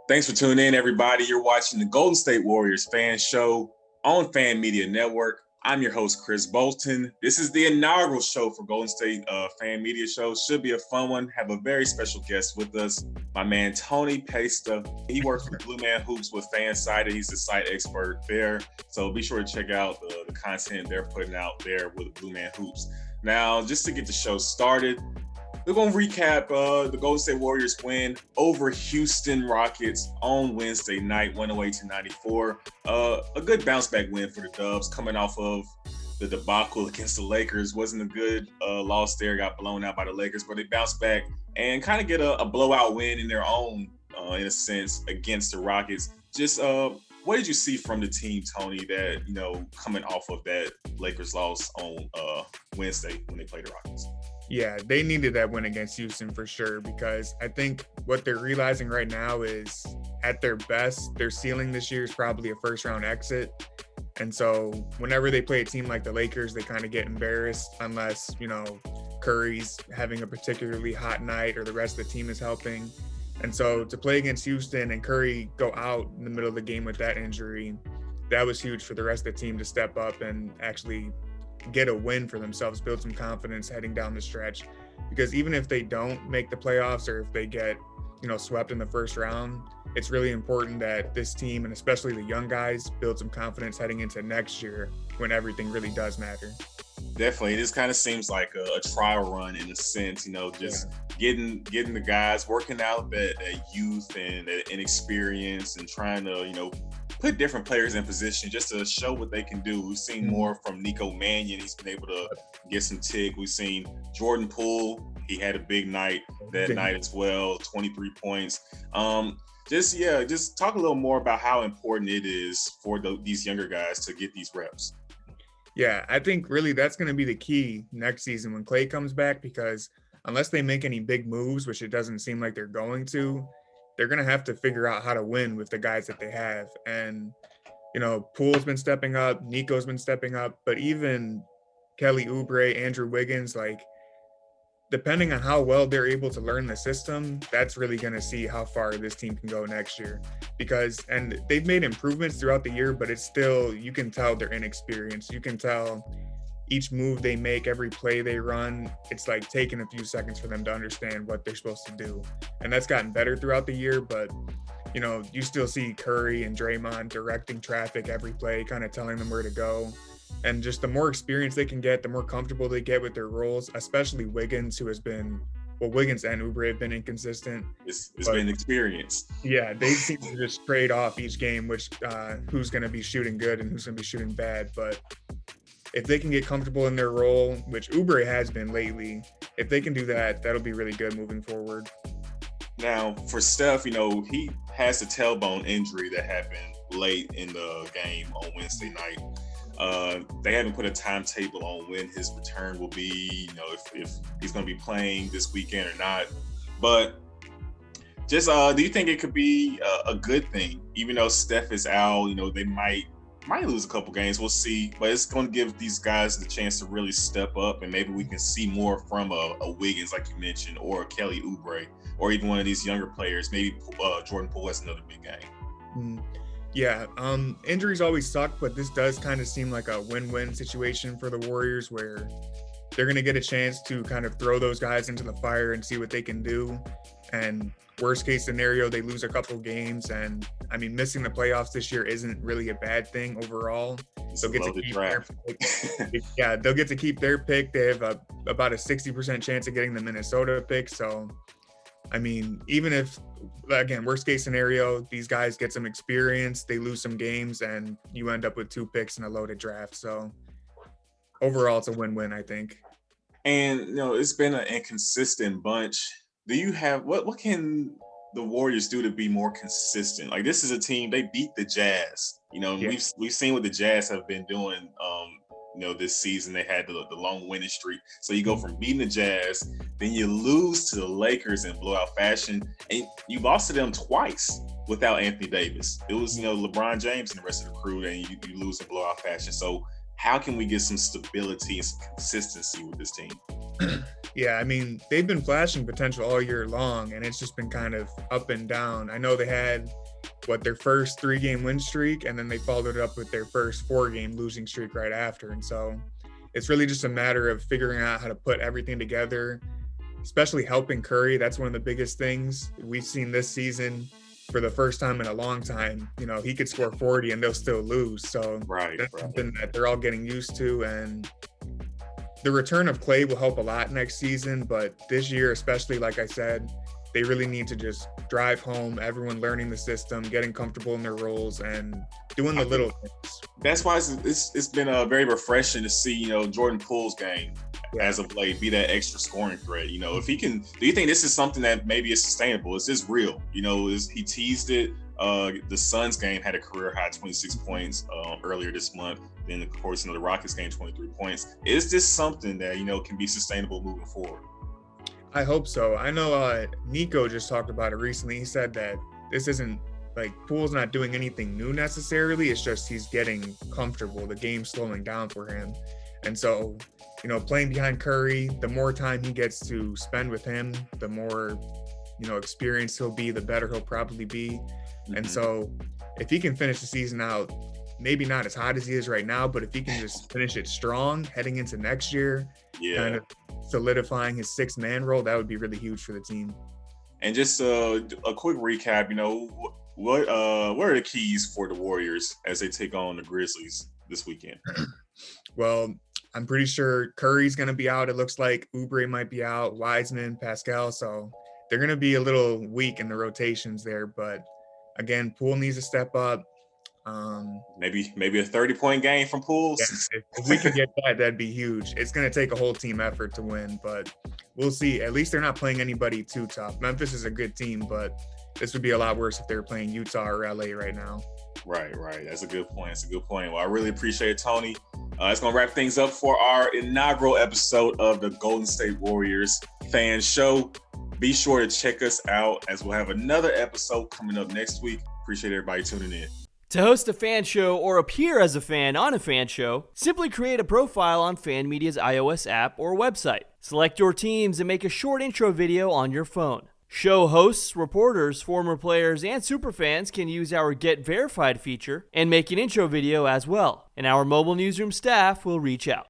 Thanks for tuning in, everybody. You're watching the Golden State Warriors fan show on Fan Media Network. I'm your host, Chris Bolton. This is the inaugural show for Golden State Fan Media Show. Should be a fun one. Have a very special guest with us, my man, Tony Pesta. He works for Blue Man Hoops with FanSided. He's the site expert there. So be sure to check out the content they're putting out there with Blue Man Hoops. Now, just to get the show started, we're going to recap the Golden State Warriors win over Houston Rockets on Wednesday night, 108-94. A good bounce back win for the Dubs coming off of the debacle against the Lakers. Wasn't a good loss there, got blown out by the Lakers, but they bounced back and kind of get a blowout win in their own, in a sense, against the Rockets. Just what did you see from the team, Tony, that, coming off of that Lakers loss on Wednesday when they played the Rockets? Yeah, they needed that win against Houston for sure, because I think what they're realizing right now is at their best, their ceiling this year is probably a first-round exit. And so whenever they play a team like the Lakers, they kind of get embarrassed unless, Curry's having a particularly hot night or the rest of the team is helping. And so to play against Houston and Curry go out in the middle of the game with that injury, that was huge for the rest of the team to step up and actually get a win for themselves, build some confidence heading down the stretch. Because even if they don't make the playoffs or if they get, swept in the first round, it's really important that this team, and especially the young guys, build some confidence heading into next year when everything really does matter. Definitely. This kind of seems like a trial run in a sense, just getting the guys, working out that youth and that inexperience and trying to, put different players in position just to show what they can do. We've seen more from Nico Mannion. He's been able to get some tick. We've seen Jordan Poole. He had a big night that night as well, 23 points. Just talk a little more about how important it is for these younger guys to get these reps. Yeah, I think really that's going to be the key next season when Klay comes back, because unless they make any big moves, which it doesn't seem like they're going to, they're going to have to figure out how to win with the guys that they have. And, Poole's been stepping up, Nico's been stepping up, but even Kelly Oubre, Andrew Wiggins, depending on how well they're able to learn the system, that's really going to see how far this team can go next year. And they've made improvements throughout the year, but it's still, you can tell they're inexperienced. You can tell each move they make, every play they run, it's like taking a few seconds for them to understand what they're supposed to do. And that's gotten better throughout the year, but you still see Curry and Draymond directing traffic every play, kind of telling them where to go. And just the more experience they can get, the more comfortable they get with their roles, especially Wiggins, who has been, Wiggins and Oubre have been inconsistent. It's been experience. Yeah, they seem to just trade off each game, which who's going to be shooting good and who's going to be shooting bad. But if they can get comfortable in their role, which Oubre has been lately, if they can do that, that'll be really good moving forward. Now, for Steph, he has a tailbone injury that happened late in the game on Wednesday night. They haven't put a timetable on when his return will be, if he's going to be playing this weekend or not. But just, do you think it could be a good thing? Even though Steph is out, they might lose a couple games. We'll see. But it's going to give these guys the chance to really step up, and maybe we can see more from a Wiggins, like you mentioned, or a Kelly Oubre, or even one of these younger players. Maybe Jordan Poole has another big game. Yeah, injuries always suck, but this does kind of seem like a win-win situation for the Warriors, where they're going to get a chance to kind of throw those guys into the fire and see what they can do. And worst case scenario, they lose a couple games. And I mean, missing the playoffs this year isn't really a bad thing overall. They'll get to keep their pick. Yeah, they'll get to keep their pick. They have about a 60% chance of getting the Minnesota pick. So, I mean, even if, again, worst case scenario, these guys get some experience, they lose some games, and you end up with 2 picks in a loaded draft. So overall, it's a win-win, I think. And, it's been an inconsistent bunch. Do you have, what can the Warriors do to be more consistent? Like, this is a team, they beat the Jazz. We've seen what the Jazz have been doing, this season. They had the long winning streak. So you go from beating the Jazz, then you lose to the Lakers in blowout fashion, and you lost to them twice without Anthony Davis. It was, LeBron James and the rest of the crew, and you lose in blowout fashion. So how can we get some stability and some consistency with this team? Yeah, I mean, they've been flashing potential all year long, and it's just been kind of up and down. I know they had their first 3-game win streak, and then they followed it up with their first 4-game losing streak right after. And so it's really just a matter of figuring out how to put everything together, especially helping Curry. That's one of the biggest things we've seen this season for the first time in a long time. You know, he could score 40 and they'll still lose. So that's something that they're all getting used to. And the return of Clay will help a lot next season, but this year, especially, like I said, they really need to just drive home, everyone learning the system, getting comfortable in their roles, and doing the little things. That's why it's been very refreshing to see, you know, Jordan Poole's game as of late be that extra scoring threat. You know, if he can, do you think this is something that maybe is sustainable? Is this real? You know, he teased it. The Suns game had a career high 26 points earlier this month. Then, of course, the Rockets game 23 points. Is this something that, you know, can be sustainable moving forward? I hope so. I know Nico just talked about it recently. He said that this isn't like Poole's not doing anything new necessarily. It's just he's getting comfortable. The game's slowing down for him. And so, you know, playing behind Curry, the more time he gets to spend with him, the more, you know, experienced he'll be, the better he'll probably be. Mm-hmm. And so if he can finish the season out, maybe not as hot as he is right now, but if he can just finish it strong heading into next year, kind of solidifying his 6-man role, that would be really huge for the team. And just a quick recap, you know, what are the keys for the Warriors as they take on the Grizzlies this weekend? Well, I'm pretty sure Curry's going to be out. It looks like Oubre might be out, Wiseman, Pascal. So they're going to be a little weak in the rotations there. But again, Poole needs to step up. Maybe a 30-point game from Poole. Yeah, if we could get that, that'd be huge. It's going to take a whole team effort to win, but we'll see. At least they're not playing anybody too tough. Memphis is a good team, but this would be a lot worse if they were playing Utah or LA right now. Right. That's a good point. Well, I really appreciate it, Tony. It's going to wrap things up for our inaugural episode of the Golden State Warriors Fan Show. Be sure to check us out as we'll have another episode coming up next week. Appreciate everybody tuning in. To host a fan show or appear as a fan on a fan show, simply create a profile on Fan Media's iOS app or website. Select your teams and make a short intro video on your phone. Show hosts, reporters, former players, and superfans can use our Get Verified feature and make an intro video as well, and our mobile newsroom staff will reach out.